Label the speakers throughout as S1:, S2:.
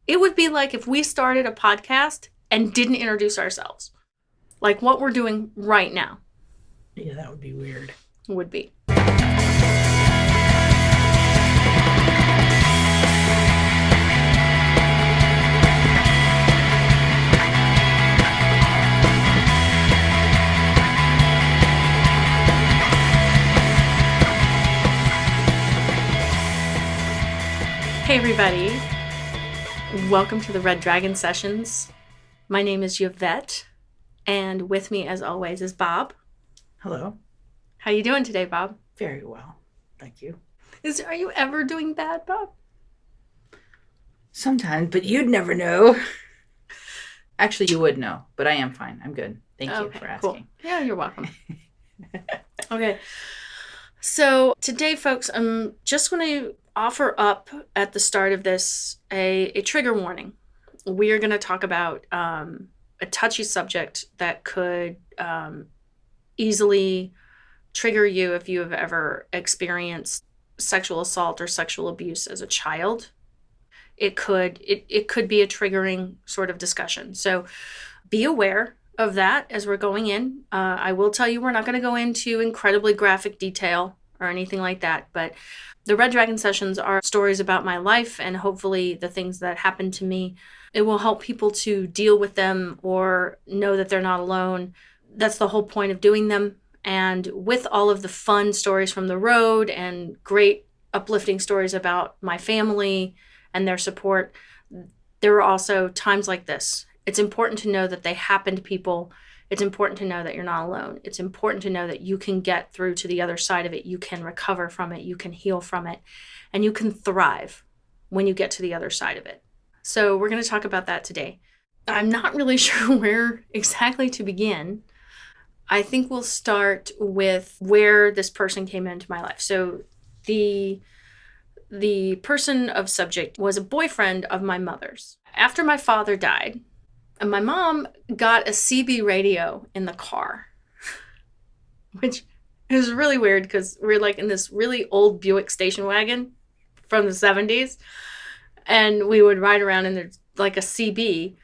S1: It would be like if we started a podcast and didn't introduce ourselves. Like what we're doing right now.
S2: Yeah, that would be weird.
S1: Would be. Hey everybody, welcome to the Red Dragon Sessions. My name is Yvette, and with me as always is Bob.
S2: Hello.
S1: How you doing today, Bob?
S2: Very well, thank you.
S1: Are you ever doing bad, Bob?
S2: Sometimes, but you'd never know. Actually, you would know, but I am fine. I'm good. Thank you for asking.
S1: Cool. Yeah, you're welcome. Okay. So today, folks, I'm just going to offer up at the start of this a trigger warning. We are going to talk about a touchy subject that could easily trigger you if you have ever experienced sexual assault or sexual abuse as a child. It could be a triggering sort of discussion. So be aware of that as we're going in. I will tell you we're not going to go into incredibly graphic detail or anything like that, but the Red Dragon Sessions are stories about my life and hopefully the things that happened to me. It will help people to deal with them or know that they're not alone. That's the whole point of doing them. And with all of the fun stories from the road and great uplifting stories about my family and their support, there are also times like this. It's important to know that they happen to people. It's important to know that you're not alone. It's important to know that you can get through to the other side of it. You can recover from it. You can heal from it. And you can thrive when you get to the other side of it. So we're going to talk about that today. I'm not really sure where exactly to begin. I think we'll start with where this person came into my life. So the person of subject was a boyfriend of my mother's. After my father died, and my mom got a CB radio in the car, which is really weird because we're like in this really old Buick station wagon from the 70s. And we would ride around and there's like a CB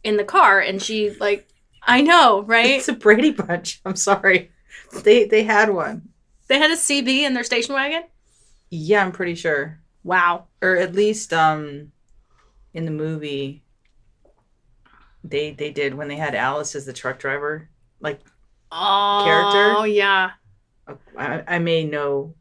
S1: in the car. And she like, I know, right?
S2: It's a Brady Bunch. I'm sorry. They had one.
S1: They had a CB in their station wagon?
S2: Yeah, I'm pretty sure.
S1: Wow.
S2: Or at least in the movie, they did when they had Alice as the truck driver, like character.
S1: Oh, yeah.
S2: I may know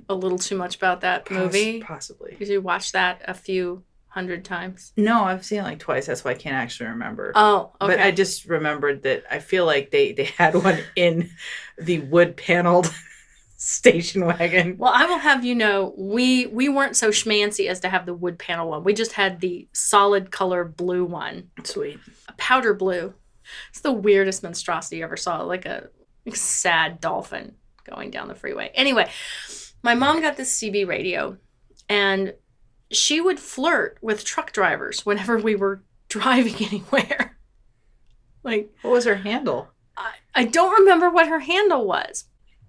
S1: a little too much about that movie.
S2: Possibly.
S1: Did you watch that a few hundred times?
S2: No, I've seen it like twice. That's why I can't actually remember.
S1: Oh, okay.
S2: But I just remembered that I feel like they had one in the wood paneled station wagon.
S1: Well, I will have you know, we weren't so schmancy as to have the wood panel one. We just had the solid color blue one.
S2: Sweet.
S1: A powder blue. It's the weirdest monstrosity you ever saw. Like a sad dolphin going down the freeway. Anyway, my mom got this CB radio and she would flirt with truck drivers whenever we were driving anywhere. Like,
S2: what was her handle?
S1: I don't remember what her handle was.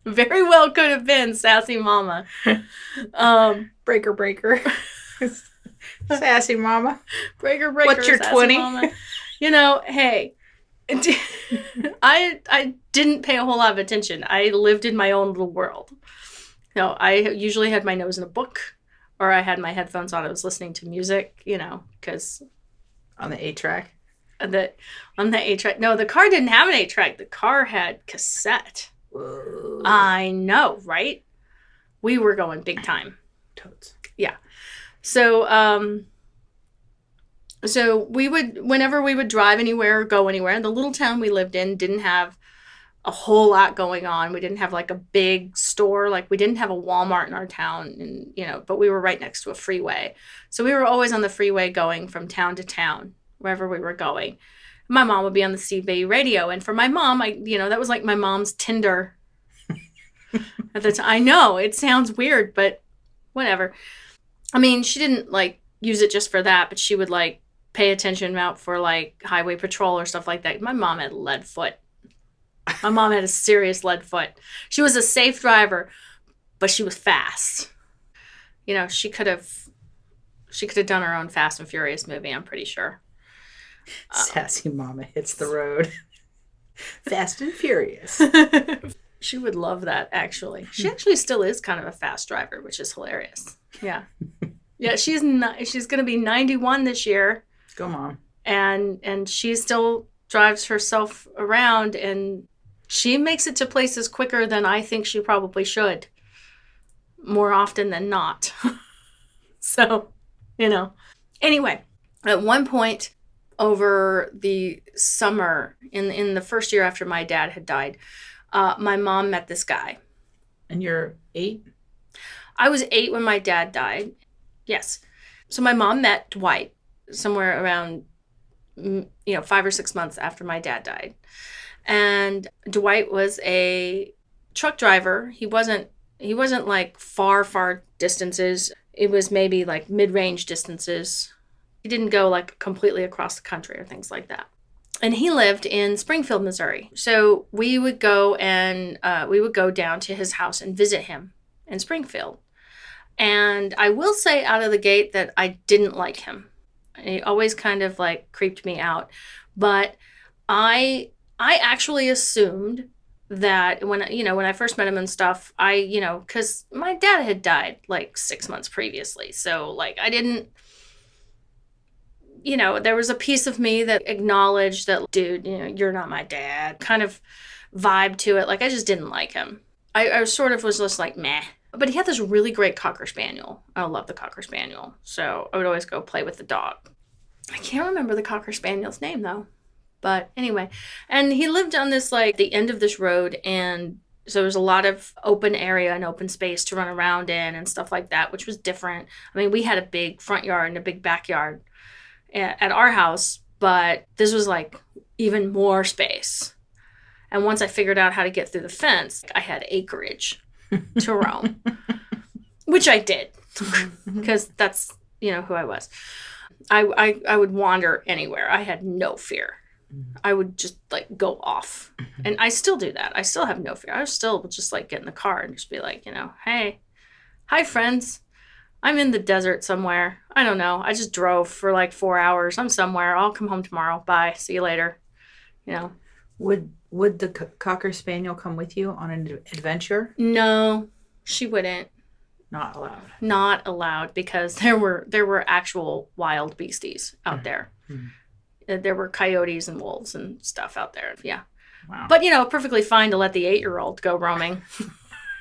S1: Very well could have been Sassy Mama.
S2: Breaker. Sassy Mama.
S1: Breaker.
S2: What's your
S1: Sassy
S2: 20?
S1: Mama. You know, hey, I didn't pay a whole lot of attention. I lived in my own little world. No, I usually had my nose in a book or I had my headphones on. I was listening to music, you know, because...
S2: On the 8-track?
S1: On the 8-track. No, the car didn't have an 8-track. The car had cassette.
S2: Whoa.
S1: I know, right? We were going big time.
S2: Totes.
S1: Yeah. So we would, whenever we would drive anywhere or go anywhere, the little town we lived in didn't have a whole lot going on. We didn't have like a big store. Like we didn't have a Walmart in our town, and you know, but we were right next to a freeway. So we were always on the freeway going from town to town, wherever we were going. My mom would be on the CB radio. And for my mom, that was like my mom's Tinder at the time. I know it sounds weird, but whatever. I mean, she didn't like use it just for that, but she would like pay attention out for like highway patrol or stuff like that. My mom had lead foot. My mom had a serious lead foot. She was a safe driver, but she was fast. You know, she could have She could have done her own Fast and Furious movie, I'm pretty sure.
S2: Sassy mama hits the road. Fast and Furious.
S1: She would love that, actually. She actually still is kind of a fast driver, which is hilarious. Yeah. Yeah, she's going to be 91 this year.
S2: Go, Mom.
S1: And she still drives herself around, and she makes it to places quicker than I think she probably should. More often than not. So, Anyway, at one point over the summer, in the first year after my dad had died, my mom met this guy.
S2: And you're 8?
S1: I was 8 when my dad died. Yes. So my mom met Dwight somewhere around 5 or 6 months after my dad died. And Dwight was a truck driver. He wasn't like far distances. It was maybe like mid-range distances. He didn't go like completely across the country or things like that. And he lived in Springfield, Missouri. So we would go down to his house and visit him in Springfield. And I will say out of the gate that I didn't like him. He always kind of like creeped me out. But I actually assumed that when I first met him and stuff, because my dad had died like 6 months previously. So like I didn't, there was a piece of me that acknowledged that, dude, you're not my dad, kind of vibe to it. Like I just didn't like him. I sort of was just like, meh. But he had this really great Cocker Spaniel. I love the Cocker Spaniel. So I would always go play with the dog. I can't remember the Cocker Spaniel's name though. But anyway, and he lived on this, like, the end of this road, and so there was a lot of open area and open space to run around in and stuff like that, which was different. I mean, we had a big front yard and a big backyard at our house, but this was, like, even more space. And once I figured out how to get through the fence, I had acreage to roam, which I did, because that's, who I was. I would wander anywhere. I had no fear. I would just like go off. And I still do that. I still have no fear. I still just like get in the car and just be like, hey, hi friends. I'm in the desert somewhere. I don't know. I just drove for like 4 hours. I'm somewhere. I'll come home tomorrow. Bye. See you later.
S2: Would the Cocker Spaniel come with you on an adventure?
S1: No, she wouldn't.
S2: Not allowed. Not
S1: allowed, because there were actual wild beasties out there.
S2: Mm-hmm.
S1: There were coyotes and wolves and stuff out there. Yeah.
S2: Wow.
S1: But, perfectly fine to let the 8-year-old go roaming.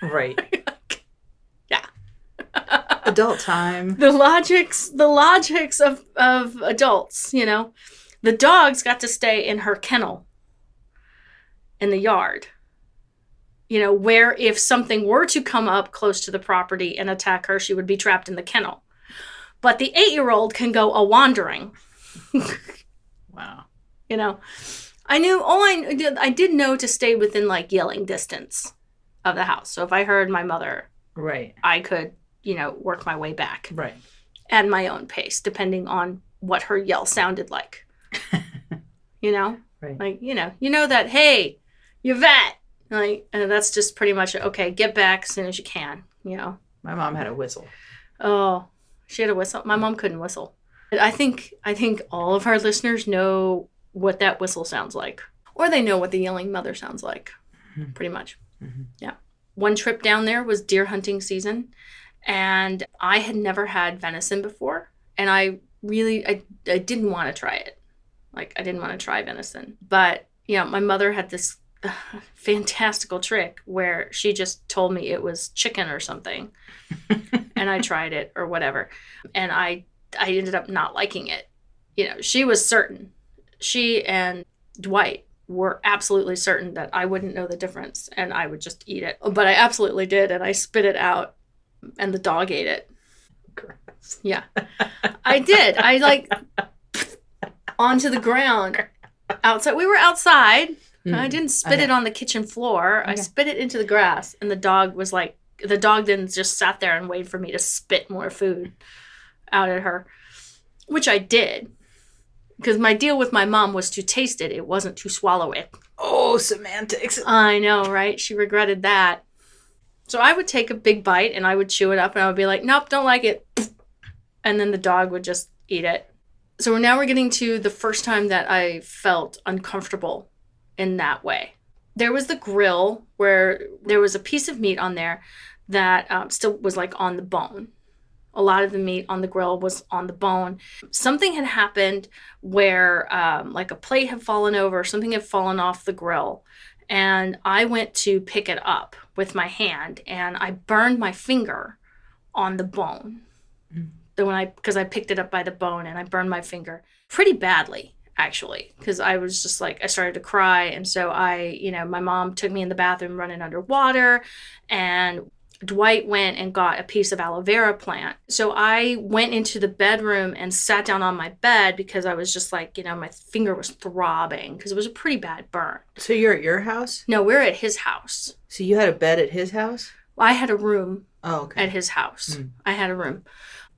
S2: Right.
S1: Yeah.
S2: Adult time.
S1: The logics of adults, The dogs got to stay in her kennel in the yard. Where if something were to come up close to the property and attack her, she would be trapped in the kennel. But the 8-year-old can go a-wandering.
S2: Wow.
S1: I did know to stay within like yelling distance of the house. So if I heard my mother,
S2: right,
S1: I could, work my way back.
S2: Right.
S1: At my own pace, depending on what her yell sounded like.
S2: Right.
S1: Like, that, hey, Yvette. Like, and that's just pretty much, okay, get back as soon as you can,
S2: My mom had a whistle.
S1: Oh, she had a whistle? My mom couldn't whistle. I think all of our listeners know what that whistle sounds like. Or they know what the yelling mother sounds like, pretty much.
S2: Mm-hmm.
S1: Yeah. One trip down there was deer hunting season, and I had never had venison before, and I didn't want to try it. Like, I didn't want to try venison. But, my mother had this fantastical trick where she just told me it was chicken or something, and I tried it or whatever, and I ended up not liking it. She was certain. She and Dwight were absolutely certain that I wouldn't know the difference and I would just eat it. But I absolutely did, and I spit it out, and the dog ate it.
S2: Gross.
S1: Yeah. I did. I like onto the ground outside. We were outside. I didn't spit it on the kitchen floor. Okay. I spit it into the grass, and the dog then just sat there and waited for me to spit more food out at her, which I did, because my deal with my mom was to taste it. It wasn't to swallow it.
S2: Oh, semantics.
S1: I know, right? She regretted that. So I would take a big bite, and I would chew it up, and I would be like, nope, don't like it. and then the dog would just eat it. So now we're getting to the first time that I felt uncomfortable in that way. There was the grill where there was a piece of meat on there that still was like on the bone. A lot of the meat on the grill was on the bone. Something had happened where like a plate had fallen over, something had fallen off the grill. And I went to pick it up with my hand and I burned my finger on the bone. Because I picked it up by the bone and I burned my finger pretty badly, actually, because I was just like, I started to cry. And so my mom took me in the bathroom running underwater, and Dwight went and got a piece of aloe vera plant. So I went into the bedroom and sat down on my bed because I was just like, my finger was throbbing because it was a pretty bad burn.
S2: So you're at your house?
S1: No, we're at his house.
S2: So you had a bed at his house?
S1: Well, I had a room
S2: at
S1: his house. I had a room.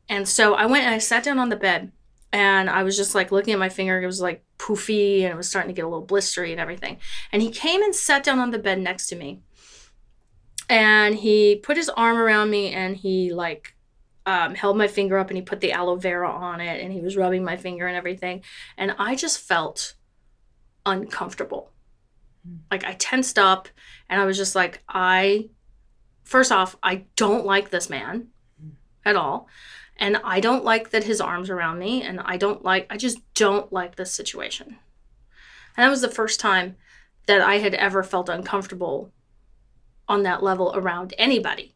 S1: And so I went and I sat down on the bed and I was just like looking at my finger. It was like poofy and it was starting to get a little blistery and everything. And he came and sat down on the bed next to me. And he put his arm around me and he like held my finger up and he put the aloe vera on it and he was rubbing my finger and everything. And I just felt uncomfortable. Like I tensed up and I was just like, first off, I don't like this man at all. And I don't like that his arm's around me. And I just don't like this situation. And that was the first time that I had ever felt uncomfortable on that level around anybody,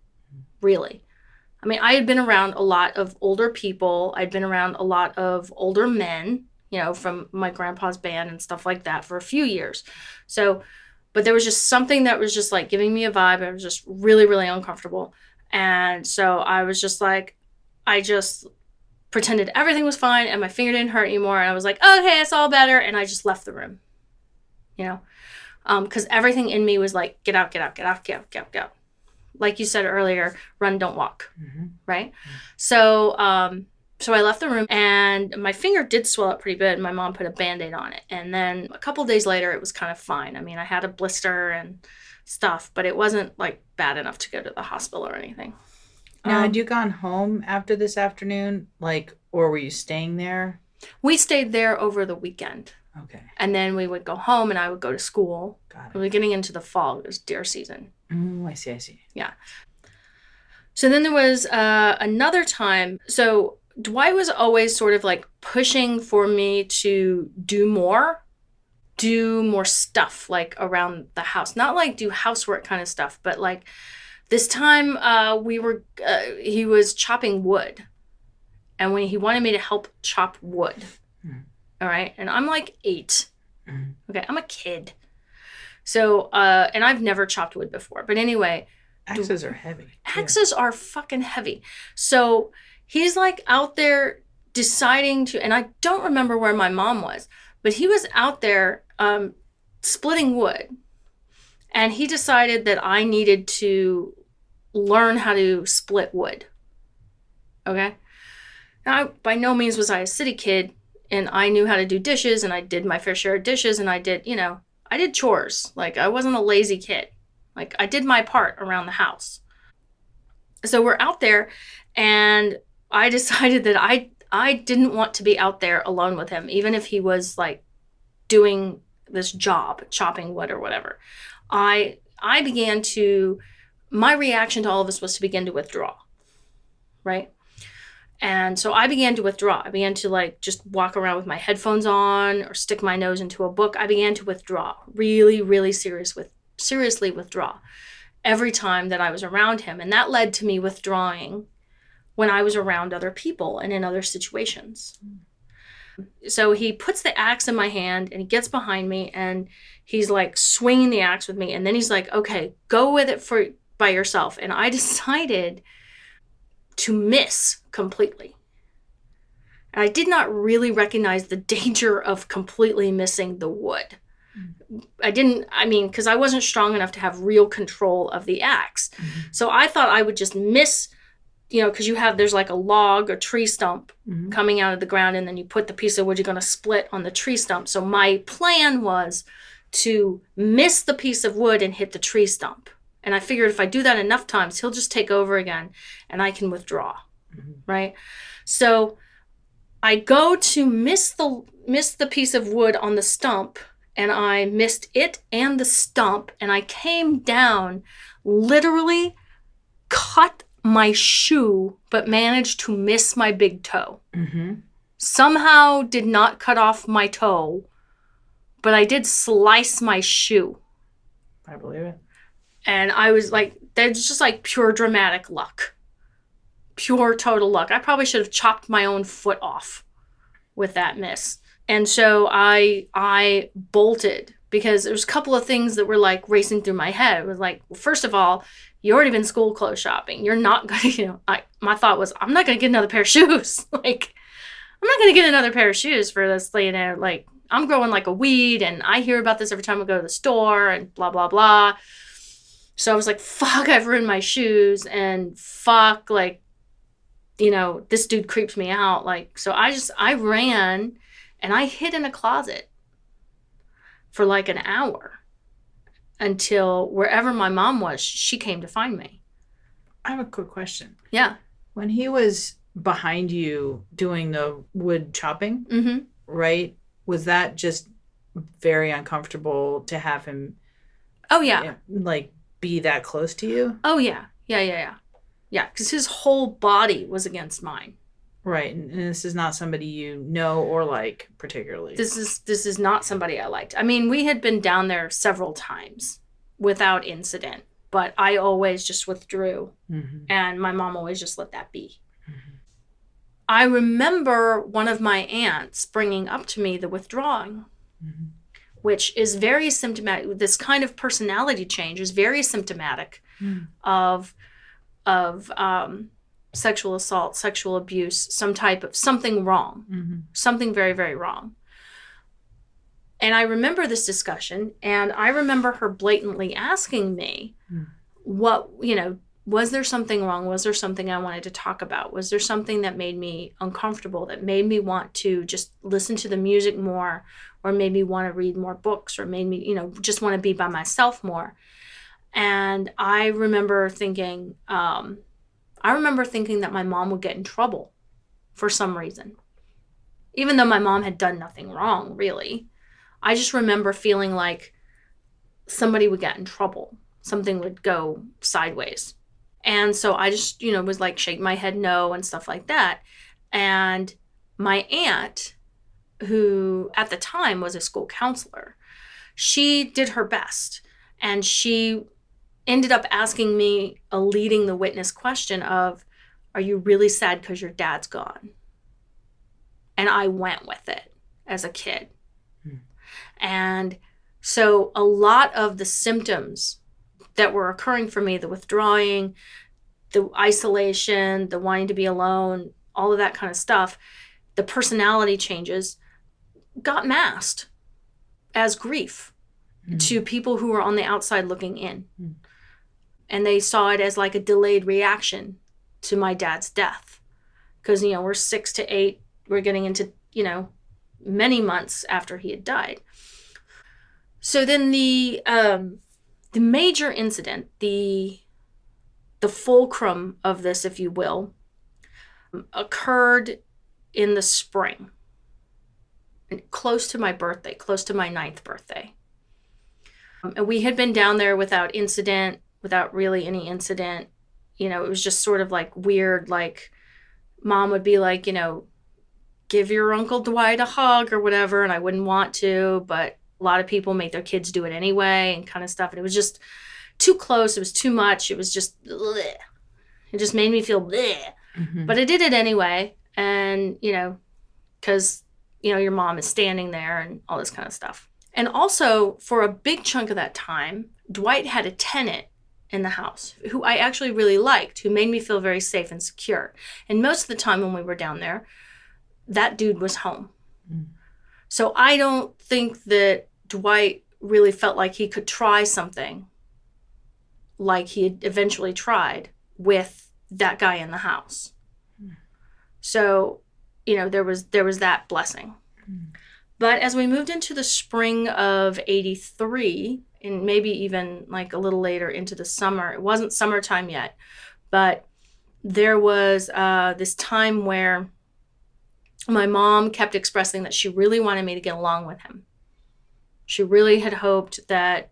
S1: really. I mean, I had been around a lot of older people. I'd been around a lot of older men, from my grandpa's band and stuff like that for a few years. So, but there was just something that was just like giving me a vibe. I was just really, really uncomfortable. And so I was just like, I just pretended everything was fine and my finger didn't hurt anymore. And I was like, okay, it's all better. And I just left the room, because everything in me was like, get out, get out, get out, get out, get out, get out. Like you said earlier, run, don't walk. Right? So I left the room and my finger did swell up pretty good. And my mom put a Band-Aid on it. And then a couple days later, it was kind of fine. I mean, I had a blister and stuff, but it wasn't like bad enough to go to the hospital or anything.
S2: Now, had you gone home after this afternoon, or were you staying there?
S1: We stayed there over the weekend.
S2: Okay.
S1: And then we would go home and I would go to school.
S2: Got it.
S1: We were getting into the fall. It was deer season.
S2: I see.
S1: Yeah. So then there was another time. So Dwight was always sort of like pushing for me to do more stuff like around the house. Not like do housework kind of stuff, but like this time he was chopping wood. And when he wanted me to help chop wood. All right. And I'm like 8. Okay. I'm a kid. So, and I've never chopped wood before. But anyway.
S2: Axes are heavy.
S1: Axes are fucking heavy. So he's like out there deciding to, and I don't remember where my mom was, but he was out there splitting wood. And he decided that I needed to learn how to split wood. Okay. Now, by no means was I a city kid. And I knew how to do dishes, and I did my fair share of dishes, and I did chores. Like, I wasn't a lazy kid. Like, I did my part around the house. So we're out there, and I decided that I didn't want to be out there alone with him, even if he was, like, doing this job, chopping wood or whatever. My reaction to all of this was to begin to withdraw, right? And so I began to withdraw. I began to like just walk around with my headphones on or stick my nose into a book. I began to withdraw, really, really seriously withdraw every time that I was around him. And that led to me withdrawing when I was around other people and in other situations. So he puts the axe in my hand and he gets behind me and he's like swinging the axe with me. And then he's like, okay, go with it by yourself. And I decided to miss completely. And I did not really recognize the danger of completely missing the wood. Because I wasn't strong enough to have real control of the axe. So I thought I would just miss, because there's like a log, a tree stump coming out of the ground, and then you put the piece of wood you're going to split on the tree stump. So my plan was to miss the piece of wood and hit the tree stump. And I figured if I do that enough times, he'll just take over again and I can withdraw. right? So I go to miss the piece of wood on the stump, and I missed it and the stump, and I came down, literally cut my shoe, but managed to miss my big toe. Somehow did not cut off my toe, but I did slice my shoe.
S2: I believe it.
S1: And I was like, that's just like pure dramatic luck. Pure total luck. I probably should have chopped my own foot off with that miss. And so I bolted, because there was a couple of things that were like racing through my head. It was like, well, first of all, you already been school clothes shopping. You're not going to, my thought was, I'm not going to get another pair of shoes. Like, I'm not going to get another pair of shoes for this, like, I'm growing like a weed, and I hear about this every time I go to the store, and blah, blah, blah. So I was like, fuck, I've ruined my shoes, and fuck, like, this dude creeps me out. Like, so I ran, and I hid in a closet for like an hour until wherever my mom was, she came to find me.
S2: I have a quick question.
S1: Yeah.
S2: When he was behind you doing the wood chopping, right? Was that just very uncomfortable to have him?
S1: Oh, yeah.
S2: Like, be that close to you?
S1: Oh, yeah. Yeah, because his whole body was against mine.
S2: Right, and this is not somebody you know or like particularly.
S1: This is not somebody I liked. I mean, we had been down there several times without incident, but I always just withdrew, and my mom always just let that be. I remember one of my aunts bringing up to me the withdrawing, which is very symptomatic. This kind of personality change is very symptomatic of sexual assault, sexual abuse, something wrong, something very, very wrong. And I remember this discussion, and I remember her blatantly asking me, what, was there something wrong? Was there something I wanted to talk about? Was there something that made me uncomfortable, that made me want to just listen to the music more, or made me want to read more books, or made me, just want to be by myself more? And I remember thinking that my mom would get in trouble for some reason, even though my mom had done nothing wrong, really. I just remember feeling like somebody would get in trouble. Something would go sideways. And so I just, was like, shake my head no and stuff like that. And my aunt, who at the time was a school counselor, she did her best. And she ended up asking me a leading the witness question of, are you really sad because your dad's gone? And I went with it as a kid. And so a lot of the symptoms that were occurring for me, the withdrawing, the isolation, the wanting to be alone, all of that kind of stuff, the personality changes got masked as grief to people who were on the outside looking in. And they saw it as like a delayed reaction to my dad's death. Because, we're 6 to 8, we're getting into, many months after he had died. So then the major incident, the fulcrum of this, if you will, occurred in the spring, close to my birthday, close to my 9th birthday. And we had been down there without incident, without really any incident. It was just sort of like weird, like mom would be like, give your Uncle Dwight a hug or whatever, and I wouldn't want to, but a lot of people make their kids do it anyway and kind of stuff. And it was just too close. It was too much. It was just, bleh. It just made me feel bleh. But I did it anyway. And, because, your mom is standing there and all this kind of stuff. And also, for a big chunk of that time, Dwight had a tenant in the house who I actually really liked, who made me feel very safe and secure. And most of the time when we were down there, that dude was home. So I don't think that Dwight really felt like he could try something like he had eventually tried with that guy in the house. So, there was that blessing. But as we moved into the spring of 83, and maybe even like a little later into the summer, it wasn't summertime yet, but there was this time where my mom kept expressing that she really wanted me to get along with him. She really had hoped that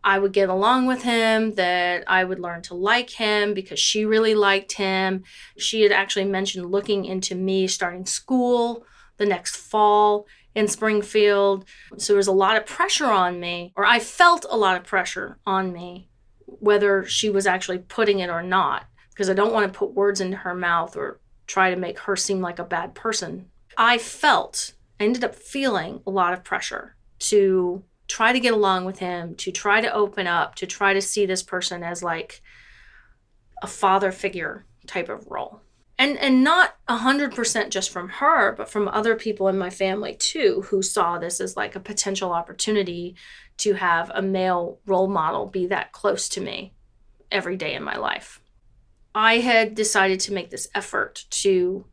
S1: I would get along with him, that I would learn to like him because she really liked him. She had actually mentioned looking into me starting school the next fall in Springfield. So there was a lot of pressure on me, or I felt a lot of pressure on me, whether she was actually putting it or not, because I don't want to put words into her mouth or try to make her seem like a bad person. I ended up feeling a lot of pressure to try to get along with him, to try to open up, to try to see this person as like a father figure type of role. And not 100% just from her, but from other people in my family too, who saw this as like a potential opportunity to have a male role model be that close to me every day in my life. I had decided to make this effort to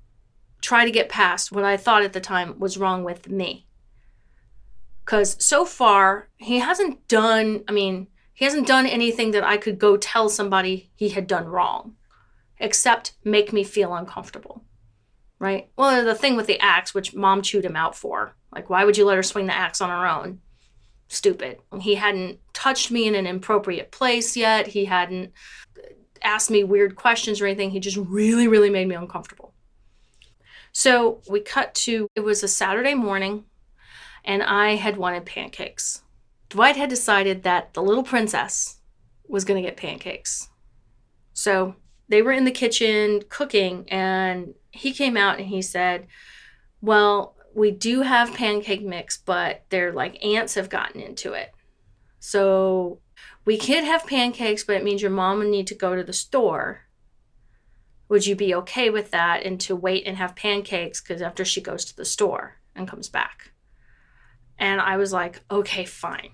S1: try to get past what I thought at the time was wrong with me. Because so far, he hasn't done anything that I could go tell somebody he had done wrong, except make me feel uncomfortable, right? Well, the thing with the axe, which mom chewed him out for, like, why would you let her swing the axe on her own? Stupid. He hadn't touched me in an inappropriate place yet. He hadn't asked me weird questions or anything. He just really, really made me uncomfortable. So we cut to, it was a Saturday morning, and I had wanted pancakes. Dwight had decided that the little princess was going to get pancakes. So they were in the kitchen cooking, and he came out and he said, well, we do have pancake mix, but they're like ants have gotten into it. So we could have pancakes, but it means your mom would need to go to the store. Would you be okay with that and to wait and have pancakes because after she goes to the store and comes back? And I was like, okay, fine.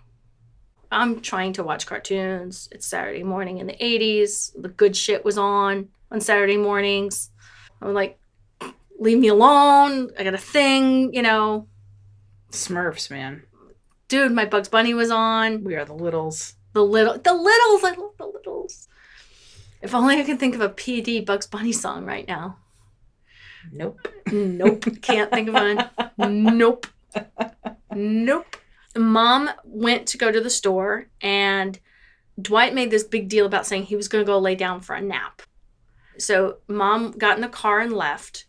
S1: I'm trying to watch cartoons. It's Saturday morning in the 80s. The good shit was on Saturday mornings. I'm like, leave me alone. I got a thing,
S2: Smurfs, man.
S1: Dude, my Bugs Bunny was on.
S2: We are the Littles.
S1: The Littles. I love the Littles. If only I could think of a PD Bugs Bunny song right now.
S2: Nope.
S1: Can't think of one. Nope. Mom went to go to the store, and Dwight made this big deal about saying he was going to go lay down for a nap. So Mom got in the car and left.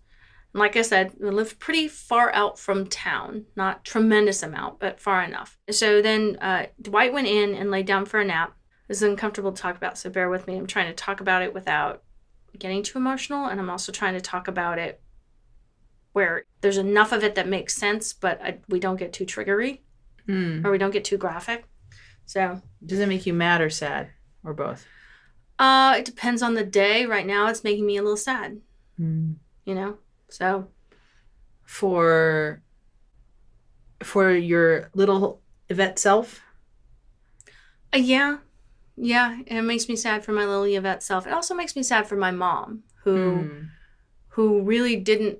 S1: And like I said, we lived pretty far out from town. Not tremendous amount, but far enough. So then Dwight went in and laid down for a nap. This is uncomfortable to talk about, so bear with me. I'm trying to talk about it without getting too emotional, and I'm also trying to talk about it where there's enough of it that makes sense, but we don't get too triggery or we don't get too graphic. So,
S2: does it make you mad or sad or both?
S1: It depends on the day. Right now, it's making me a little sad. So
S2: for your little Yvette self.
S1: Yeah, it makes me sad for my little Yvette self. It also makes me sad for my mom, who really didn't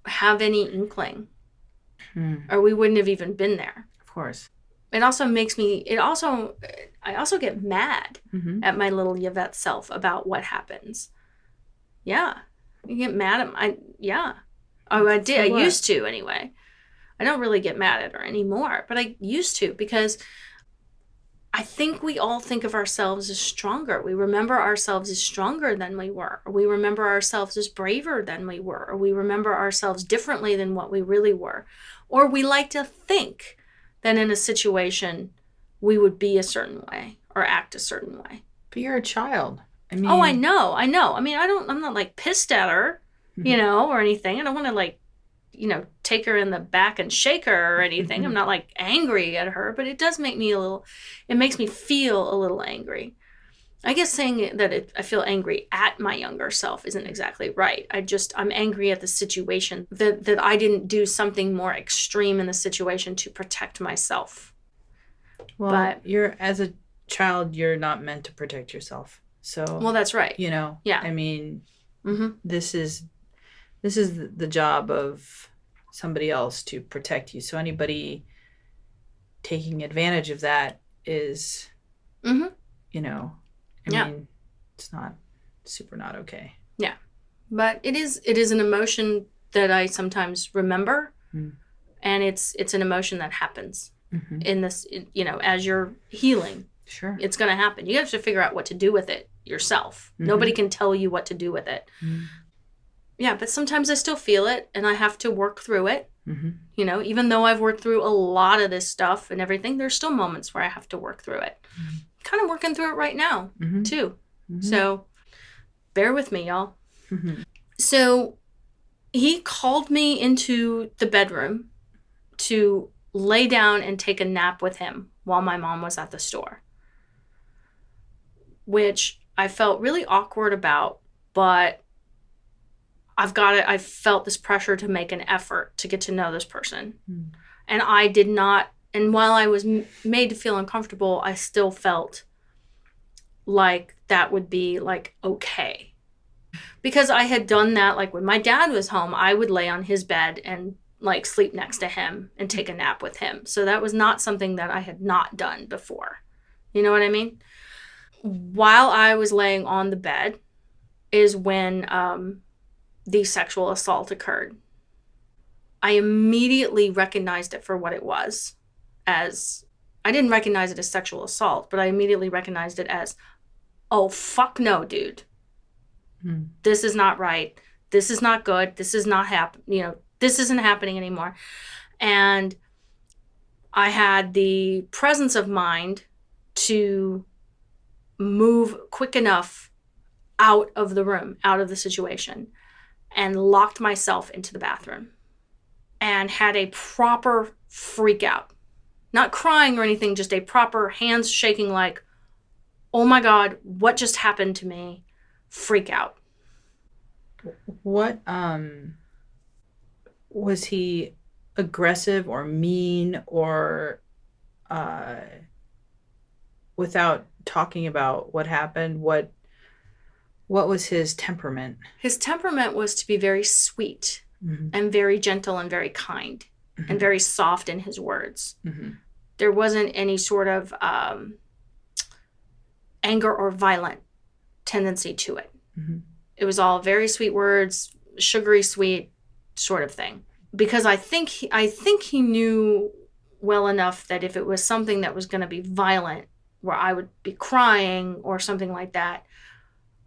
S1: have any inkling, or we wouldn't have even been there.
S2: Of course.
S1: I also get mad at my little Yvette self about what happens. Yeah. You get mad at I did. I used to anyway. I don't really get mad at her anymore, but I used to because I think we all think of ourselves as stronger. We remember ourselves as stronger than we were. Or we remember ourselves as braver than we were. Or we remember ourselves differently than what we really were. Or we like to think that in a situation we would be a certain way or act a certain way.
S2: But you're a child.
S1: I know. I mean, I'm not like pissed at her, or anything. I don't want to like, take her in the back and shake her or anything. I'm not like angry at her, but it does make me it makes me feel a little angry. I guess saying that I feel angry at my younger self isn't exactly right. I'm angry at the situation that I didn't do something more extreme in the situation to protect myself.
S2: Well, but as a child, you're not meant to protect yourself. So,
S1: well, that's right.
S2: Yeah. I mean, this is the job of somebody else to protect you. So anybody taking advantage of that is, I mean, it's not okay.
S1: Yeah. But it is an emotion that I sometimes remember. And it's an emotion that happens in this, as you're healing.
S2: Sure.
S1: It's going to happen. You have to figure out what to do with it yourself. Nobody can tell you what to do with it. Yeah, but sometimes I still feel it and I have to work through it. Even though I've worked through a lot of this stuff and everything, there's still moments where I have to work through it. Kind of working through it right now, too. So bear with me, y'all. So he called me into the bedroom to lay down and take a nap with him while my mom was at the store, which I felt really awkward about, but I felt this pressure to make an effort to get to know this person. And I did not, and while I was made to feel uncomfortable, I still felt like that would be like okay. Because I had done that, like when my dad was home, I would lay on his bed and like sleep next to him and take a nap with him. So that was not something that I had not done before. You know what I mean? While I was laying on the bed is when the sexual assault occurred. I immediately recognized it for what it was. I didn't recognize it as sexual assault, but I immediately recognized it as, oh, fuck no, dude. This is not right. This is not good. This is not this isn't happening anymore. And I had the presence of mind to move quick enough out of the room, out of the situation, and locked myself into the bathroom and had a proper freak out. Not crying or anything, just a proper hands shaking like, oh my God, what just happened to me? Freak out.
S2: What, was he aggressive or mean or, without talking about what happened, what was his temperament?
S1: His temperament was to be very sweet and very gentle and very kind and very soft in his words. There wasn't any sort of anger or violent tendency to it. It was all very sweet words, sugary sweet sort of thing. Because I think he knew well enough that if it was something that was going to be violent, where I would be crying or something like that,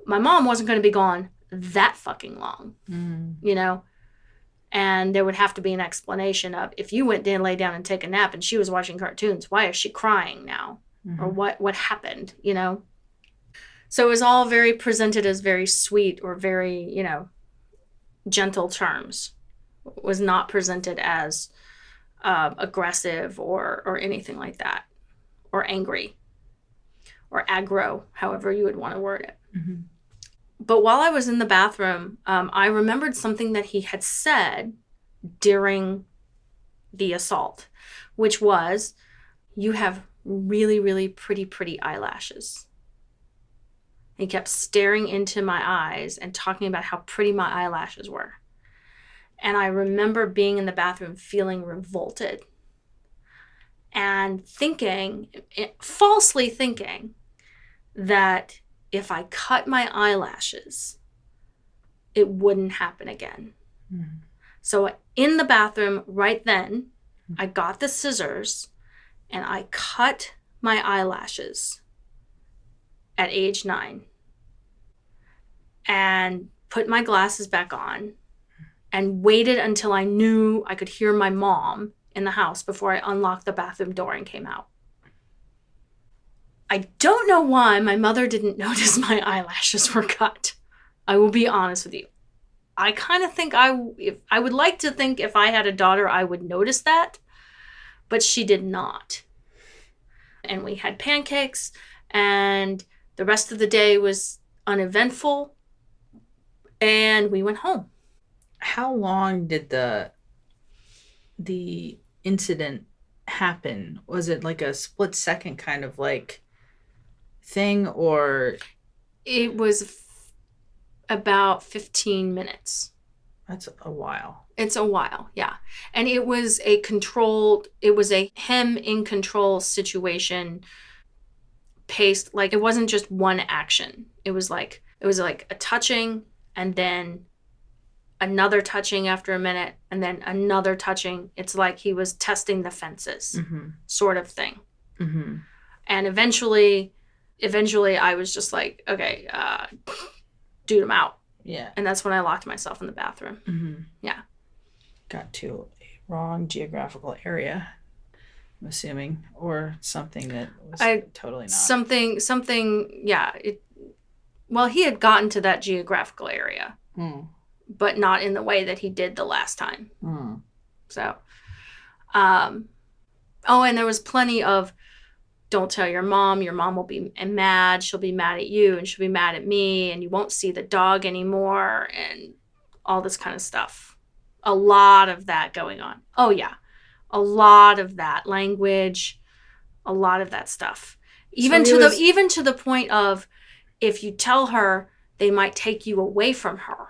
S1: my mom wasn't going to be gone that fucking long, And there would have to be an explanation of, if you went in, lay down and take a nap and she was watching cartoons, why is she crying now? Or what happened, So it was all very presented as very sweet or very, gentle terms. It was not presented as aggressive or anything like that, or angry, or aggro, however you would want to word it. But while I was in the bathroom, I remembered something that he had said during the assault, which was, you have really, really pretty eyelashes. He kept staring into my eyes and talking about how pretty my eyelashes were. And I remember being in the bathroom feeling revolted and falsely thinking that if I cut my eyelashes, it wouldn't happen again. So in the bathroom right then, I got the scissors and I cut my eyelashes at age 9 and put my glasses back on and waited until I knew I could hear my mom in the house before I unlocked the bathroom door and came out. I don't know why my mother didn't notice my eyelashes were cut. I will be honest with you. I kind of think I would like to think if I had a daughter, I would notice that, but she did not. And we had pancakes, and the rest of the day was uneventful, and we went home.
S2: How long did the incident happen? Was it like a split second kind of like thing, or?
S1: It was about 15 minutes.
S2: That's a while.
S1: It's a while, yeah. And it was a him in control situation, paced, like it wasn't just one action. It was like a touching, and then another touching after a minute, and then another touching. It's like he was testing the fences, sort of thing. And eventually I was just like, okay, dude, I'm out.
S2: Yeah.
S1: And that's when I locked myself in the bathroom. Yeah.
S2: Got to a wrong geographical area, I'm assuming, or something that was totally not.
S1: Something, yeah. Well, he had gotten to that geographical area, but not in the way that he did the last time. So, and there was plenty of, don't tell your mom will be mad, she'll be mad at you, and she'll be mad at me, and you won't see the dog anymore, and all this kind of stuff. A lot of that going on. Oh, yeah. A lot of that language, a lot of that stuff. Even to the point of, if you tell her, they might take you away from her.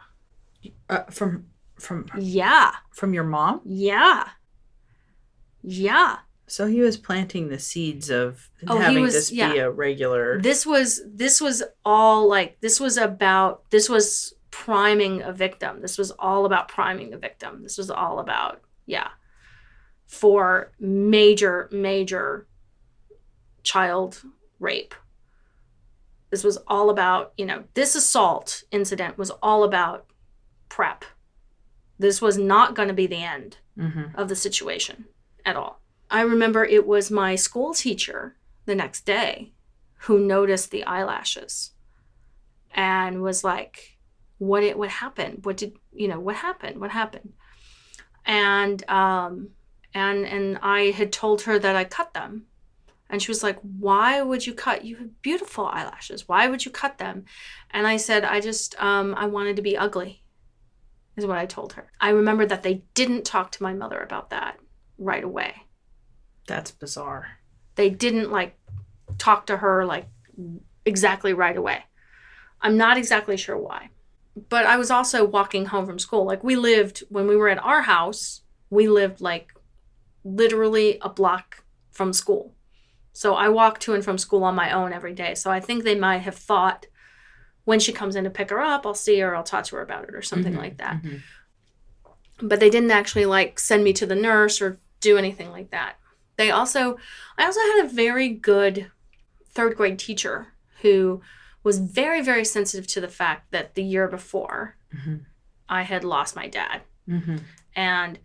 S2: From
S1: yeah.
S2: From your mom?
S1: Yeah. Yeah.
S2: So he was planting the seeds of having this be a regular.
S1: This was all like, this was priming a victim. This was all about priming the victim. This was all about, for major child rape. This was all about, this assault incident was all about prep. This was not going to be the end of the situation at all. I remember it was my school teacher the next day who noticed the eyelashes and was like, what happened? What happened? And I had told her that I cut them. And she was like, why would you cut? You have beautiful eyelashes. Why would you cut them? And I said, I wanted to be ugly, is what I told her. I remember that they didn't talk to my mother about that right away.
S2: That's bizarre.
S1: They didn't talk to her exactly right away. I'm not exactly sure why. But I was also walking home from school. When we were at our house, we lived literally a block from school. So I walked to and from school on my own every day. So I think they might have thought, when she comes in to pick her up, I'll see her, I'll talk to her about it or something like that. But they didn't actually send me to the nurse or do anything like that. I also had a very good third grade teacher who was very, very sensitive to the fact that the year before I had lost my dad. And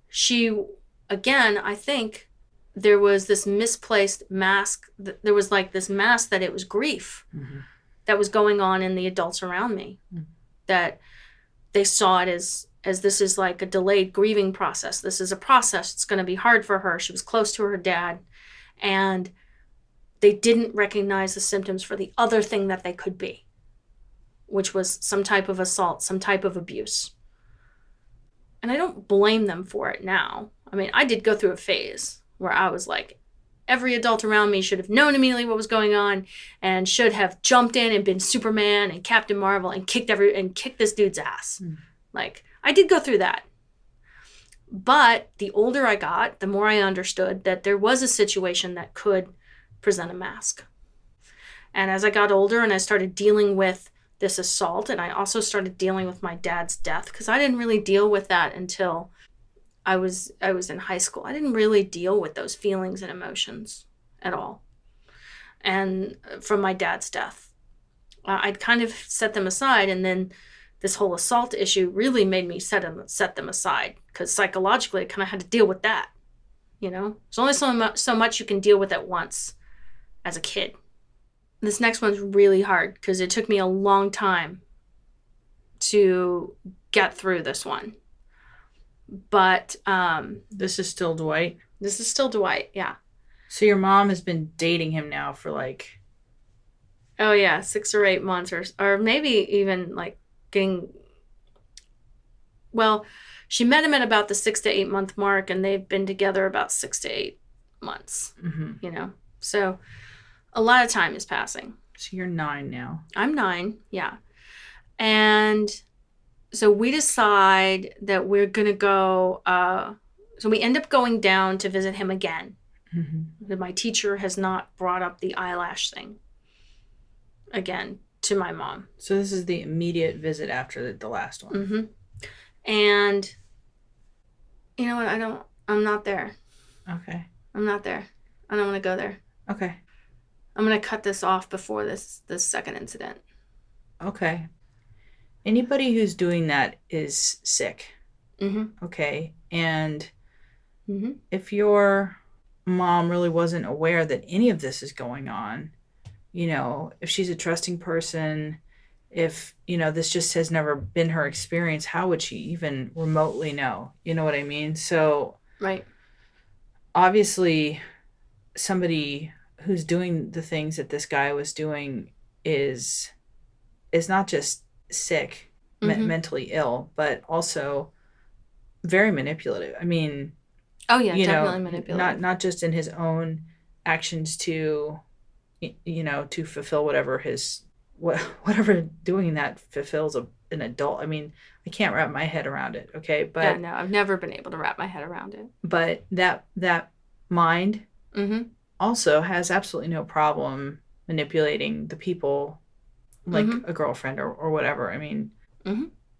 S1: she, again, I think there was this misplaced mask. There was this mask that it was grief that was going on in the adults around me, that they saw it as this is a delayed grieving process. This is a process. It's going to be hard for her. She was close to her dad, and they didn't recognize the symptoms for the other thing that they could be, which was some type of assault, some type of abuse. And I don't blame them for it now. I mean, I did go through a phase where I was every adult around me should have known immediately what was going on and should have jumped in and been Superman and Captain Marvel and kicked this dude's ass. I did go through that. But the older I got, the more I understood that there was a situation that could present a mask. And as I got older and I started dealing with this assault, and I also started dealing with my dad's death, because I didn't really deal with that until I was in high school. I didn't really deal with those feelings and emotions at all. And from my dad's death, I'd kind of set them aside, and then this whole assault issue really made me set them aside, because psychologically I kind of had to deal with that. There's only so much you can deal with at once as a kid. This next one's really hard because it took me a long time to get through this one. But
S2: this is still Dwight?
S1: This is still Dwight, yeah.
S2: So your mom has been dating him now for
S1: 6 or 8 months, or maybe even she met him at about the 6 to 8 month mark, and they've been together about 6 to 8 months. So a lot of time is passing.
S2: So you're 9 now.
S1: I'm 9, yeah. And so we decide that we're gonna go, so we end up going down to visit him again. My teacher has not brought up the eyelash thing again to my mom.
S2: So this is the immediate visit after the last one.
S1: Mm-hmm. And you know what? I'm not there.
S2: Okay.
S1: I'm not there. I don't want to go there.
S2: Okay.
S1: I'm going to cut this off before this second incident.
S2: Okay. Anybody who's doing that is sick.
S1: Mm-hmm.
S2: Okay. And
S1: mm-hmm.
S2: if your mom really wasn't aware that any of this is going on, you know, if she's a trusting person, if, you know, this just has never been her experience, how would she even remotely know? You know what I mean? So,
S1: right.
S2: Obviously, somebody who's doing the things that this guy was doing is not just sick, mentally ill, but also very manipulative. I mean,
S1: oh yeah, definitely manipulative.
S2: Not just in his own actions to, you know, to fulfill whatever doing that fulfills an adult. I mean, I can't wrap my head around it. Okay, but
S1: yeah, no, I've never been able to wrap my head around it.
S2: But that mind also has absolutely no problem manipulating the people, like a girlfriend or whatever. I mean,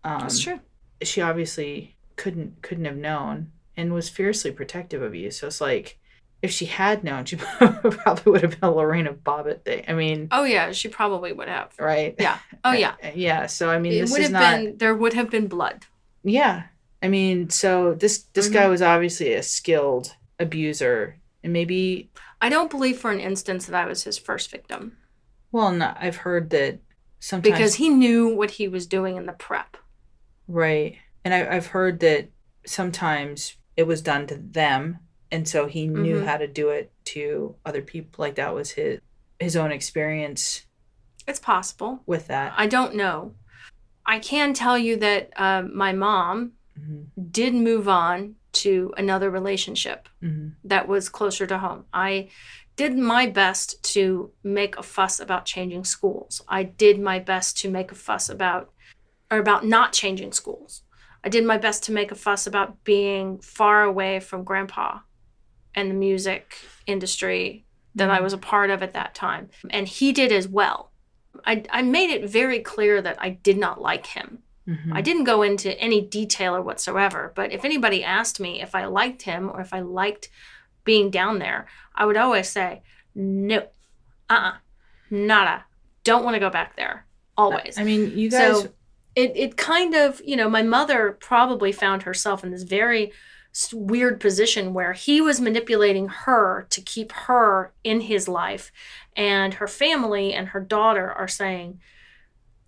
S1: that's true.
S2: She obviously couldn't have known and was fiercely protective of you. So it's like, if she had known, she probably would have been a Lorena Bobbitt thing. I mean,
S1: oh yeah, she probably would have.
S2: Right?
S1: Yeah. Oh yeah.
S2: Yeah. So I mean,
S1: there would have been blood.
S2: Yeah. I mean, so this guy was obviously a skilled abuser, and maybe
S1: I don't believe for an instance that I was his first victim.
S2: Well, no, I've heard that sometimes
S1: because he knew what he was doing in the prep.
S2: Right. And I've heard that sometimes it was done to them, and so he knew how to do it to other people. Like that was his own experience.
S1: It's possible.
S2: With that.
S1: I don't know. I can tell you that my mom did move on to another relationship that was closer to home. I did my best to make a fuss about changing schools. I did my best to make a fuss about not changing schools. I did my best to make a fuss about being far away from Grandpa and the music industry that I was a part of at that time. And he did as well. I made it very clear that I did not like him. I didn't go into any detail or whatsoever, but if anybody asked me if I liked him or if I liked being down there, I would always say, no, nada, don't want to go back there, always.
S2: I mean, you guys...
S1: So it kind of, you know, my mother probably found herself in this very weird position where he was manipulating her to keep her in his life, and her family and her daughter are saying,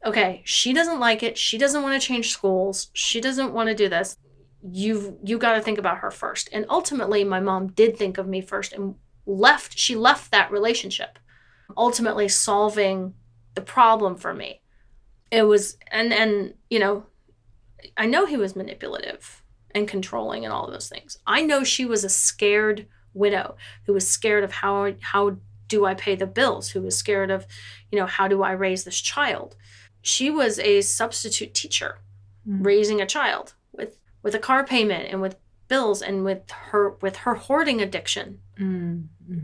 S1: okay, she doesn't like it, she doesn't want to change schools, she doesn't want to do this, you got to think about her first. And ultimately my mom did think of me first and she left that relationship, ultimately solving the problem for me. It was, and you know, I know he was manipulative and controlling and all of those things. I know she was a scared widow who was scared of how do I pay the bills, who was scared of, you know, how do I raise this child. She was a substitute teacher raising a child with a car payment and with bills and with her hoarding addiction,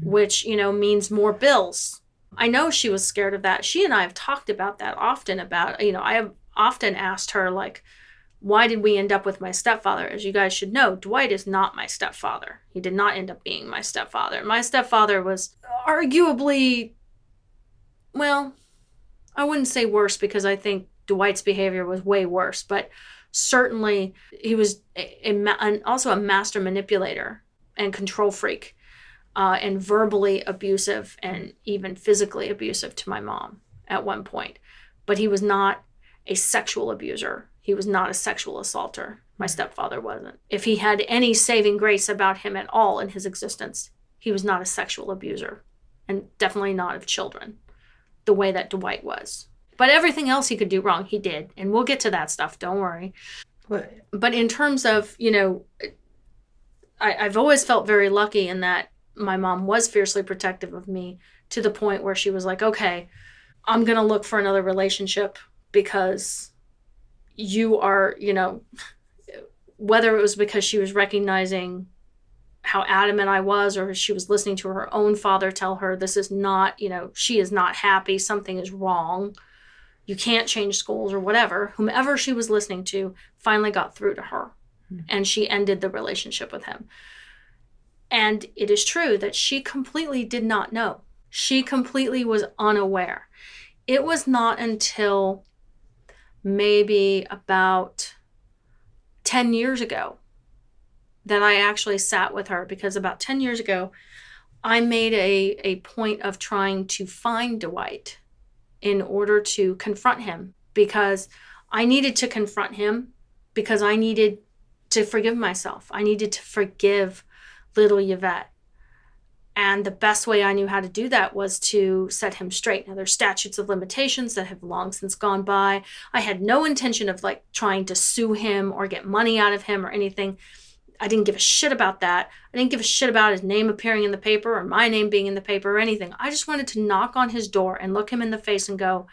S1: which, you know, means more bills. I know she was scared of that. She and I have talked about that often about, you know, I have often asked her, like, why did we end up with my stepfather? As you guys should know, Dwight is not my stepfather. He did not end up being my stepfather. My stepfather was arguably, well, I wouldn't say worse because I think Dwight's behavior was way worse, but certainly he was also a master manipulator and control freak. And verbally abusive and even physically abusive to my mom at one point. But he was not a sexual abuser. He was not a sexual assaulter. My stepfather wasn't. If he had any saving grace about him at all in his existence, he was not a sexual abuser, and definitely not of children, the way that Dwight was. But everything else he could do wrong, he did. And we'll get to that stuff, don't worry. But in terms of, you know, I've always felt very lucky in that my mom was fiercely protective of me to the point where she was like, okay, I'm going to look for another relationship because you are, you know, whether it was because she was recognizing how adamant I was or she was listening to her own father tell her this is not, you know, she is not happy, something is wrong. You can't change schools or whatever. Whomever she was listening to finally got through to her, and she ended the relationship with him. And it is true that she completely did not know. She completely was unaware. It was not until maybe about 10 years ago that I actually sat with her, because about 10 years ago, I made a point of trying to find Dwight in order to confront him, because I needed to confront him, because I needed to forgive myself. I needed to forgive little Yvette. And the best way I knew how to do that was to set him straight. Now, there's statutes of limitations that have long since gone by. I had no intention of like trying to sue him or get money out of him or anything. I didn't give a shit about that. I didn't give a shit about his name appearing in the paper or my name being in the paper or anything. I just wanted to knock on his door and look him in the face and go,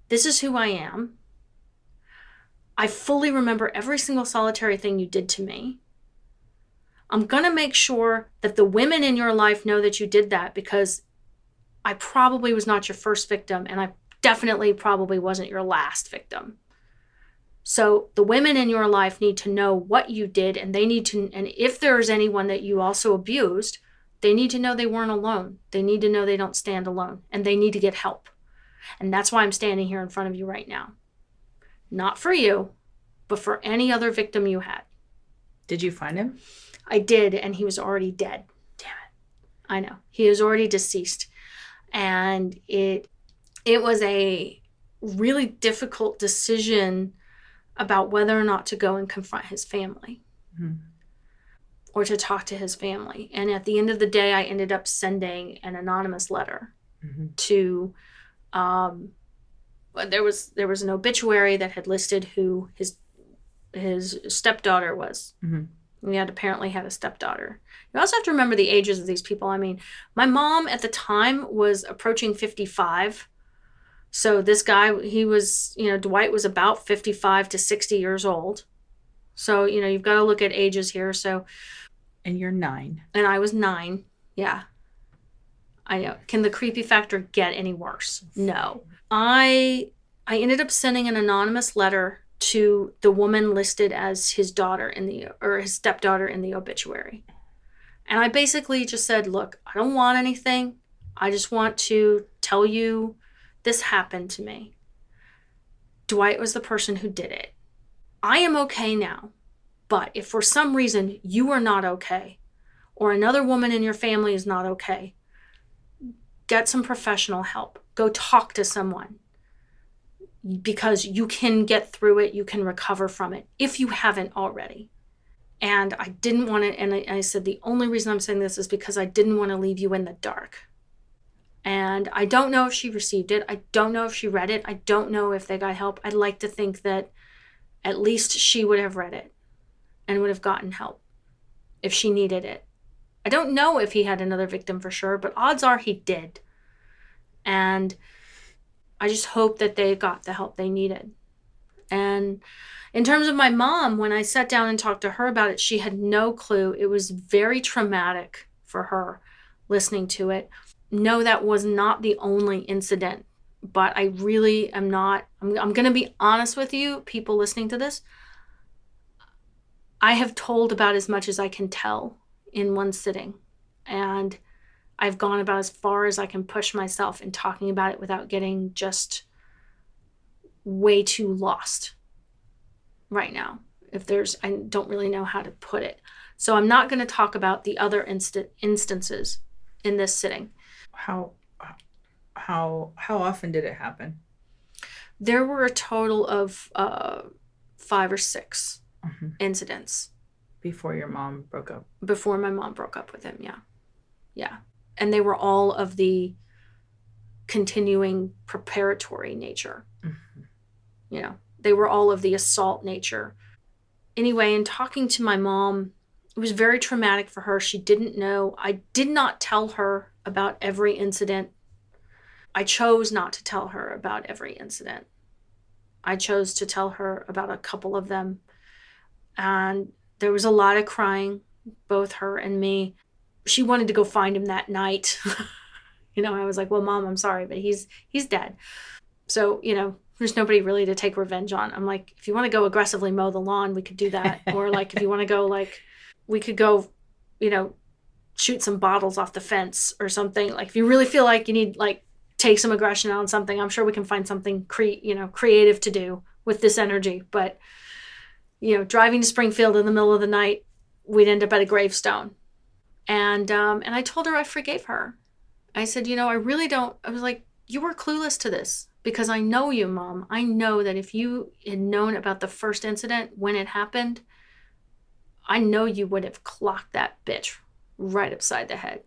S1: this is who I am. I fully remember every single solitary thing you did to me. I'm going to make sure that the women in your life know that you did that, because I probably was not your first victim, and I definitely probably wasn't your last victim. So the women in your life need to know what you did, and they need to, and if there's anyone that you also abused, they need to know they weren't alone. They need to know they don't stand alone, and they need to get help. And that's why I'm standing here in front of you right now. Not for you, but for any other victim you had.
S2: Did you find him?
S1: I did, and he was already dead. Damn it. I know. He was already deceased. And it was a really difficult decision about whether or not to go and confront his family, or to talk to his family. And at the end of the day, I ended up sending an anonymous letter to, there was an obituary that had listed who his stepdaughter was. He had apparently had a stepdaughter. You also have to remember the ages of these people. I mean, my mom at the time was approaching 55. So this guy, he was, Dwight was about 55 to 60 years old. So, you've got to look at ages here. So,
S2: and you're 9.
S1: And I was 9. Yeah. I know. Can the creepy factor get any worse? No. I ended up sending an anonymous letter to the woman listed as his daughter his stepdaughter in the obituary. And I basically just said, look, I don't want anything. I just want to tell you this happened to me. Dwight was the person who did it. I am okay now. But if for some reason you are not okay, or another woman in your family is not okay, get some professional help. Go talk to someone. Because you can get through it, you can recover from it, if you haven't already. And I didn't want to, and I said the only reason I'm saying this is because I didn't want to leave you in the dark. And I don't know if she received it. I don't know if she read it. I don't know if they got help. I'd like to think that at least she would have read it and would have gotten help if she needed it. I don't know if he had another victim for sure, but odds are he did. And I just hope that they got the help they needed. And in terms of my mom, when I sat down and talked to her about it, she had no clue. It was very traumatic for her listening to it. No, that was not the only incident, but I really am not, I'm going to be honest with you, people listening to this. I have told about as much as I can tell in one sitting. And I've gone about as far as I can push myself in talking about it without getting just way too lost right now. I don't really know how to put it. So I'm not going to talk about the other instances in this sitting.
S2: How often did it happen?
S1: There were a total of 5 or 6 incidents.
S2: Before your mom broke up?
S1: Before my mom broke up with him, yeah. Yeah. And they were all of the continuing preparatory nature. They were all of the assault nature. Anyway, in talking to my mom, it was very traumatic for her. She didn't know. I did not tell her about every incident. I chose not to tell her about every incident. I chose to tell her about a couple of them. And there was a lot of crying, both her and me. She wanted to go find him that night. I was like, well, Mom, I'm sorry, but he's dead. So, there's nobody really to take revenge on. I'm like, if you want to go aggressively mow the lawn, we could do that. Or like, if you want to go, like, we could go, shoot some bottles off the fence or something. Like, if you really feel like you need, like, take some aggression on something, I'm sure we can find something creative to do with this energy. But, driving to Springfield in the middle of the night, we'd end up at a gravestone. And I told her I forgave her. I said, I really don't. I was like, you were clueless to this because I know you, Mom. I know that if you had known about the first incident when it happened, I know you would have clocked that bitch right upside the head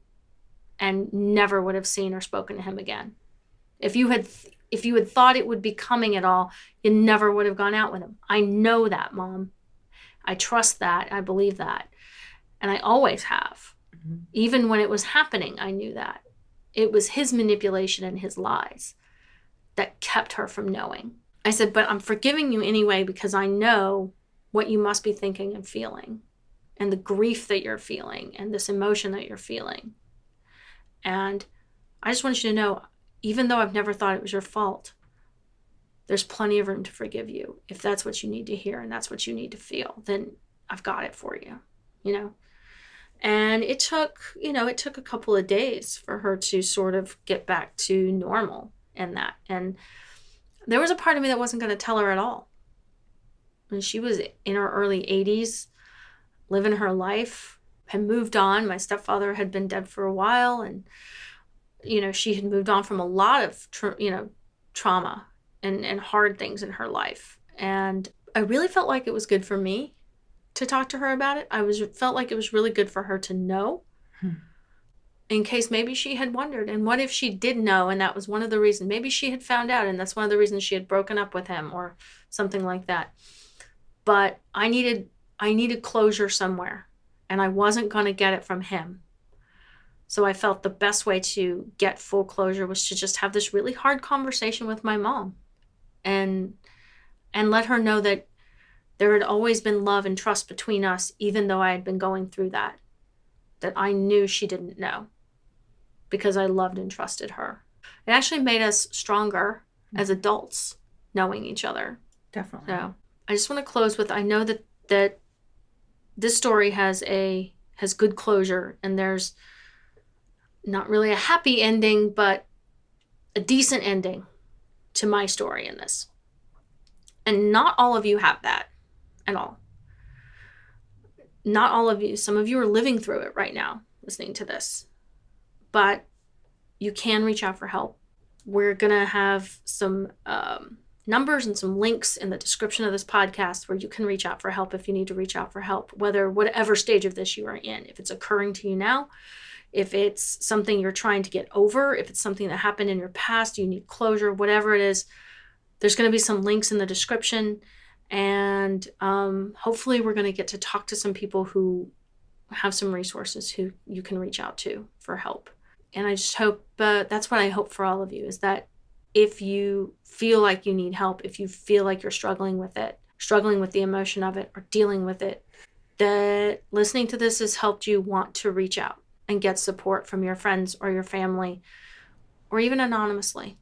S1: and never would have seen or spoken to him again. If you had thought it would be coming at all, you never would have gone out with him. I know that, Mom. I trust that. I believe that. And I always have. Mm-hmm. Even when it was happening, I knew that. It was his manipulation and his lies that kept her from knowing. I said, but I'm forgiving you anyway because I know what you must be thinking and feeling and the grief that you're feeling and this emotion that you're feeling. And I just want you to know, even though I've never thought it was your fault, there's plenty of room to forgive you. If that's what you need to hear and that's what you need to feel, then I've got it for you, And it took a couple of days for her to sort of get back to normal and that. And there was a part of me that wasn't going to tell her at all. And she was in her early 80s, living her life, had moved on. My stepfather had been dead for a while. And, she had moved on from a lot of, trauma and hard things in her life. And I really felt like it was good for me to talk to her about it. Felt like it was really good for her to know in case maybe she had wondered. And what if she did know and that was one of the reasons? Maybe she had found out and that's one of the reasons she had broken up with him or something like that. But I needed closure somewhere and I wasn't going to get it from him. So I felt the best way to get full closure was to just have this really hard conversation with my mom and let her know that there had always been love and trust between us, even though I had been going through that I knew she didn't know because I loved and trusted her. It actually made us stronger as adults, knowing each other.
S2: Definitely.
S1: So I just want to close with, I know that this story has good closure and there's not really a happy ending, but a decent ending to my story in this. And not all of you have that at all. Not all of you. Some of you are living through it right now, listening to this. But you can reach out for help. We're going to have some numbers and some links in the description of this podcast where you can reach out for help if you need to reach out for help, whatever stage of this you are in. If it's occurring to you now, if it's something you're trying to get over, if it's something that happened in your past, you need closure, whatever it is, there's going to be some links in the description. And hopefully we're going to get to talk to some people who have some resources who you can reach out to for help. And I just hope, that's what I hope for all of you, is that if you feel like you need help, if you feel like you're struggling with it, struggling with the emotion of it or dealing with it, that listening to this has helped you want to reach out and get support from your friends or your family or even anonymously.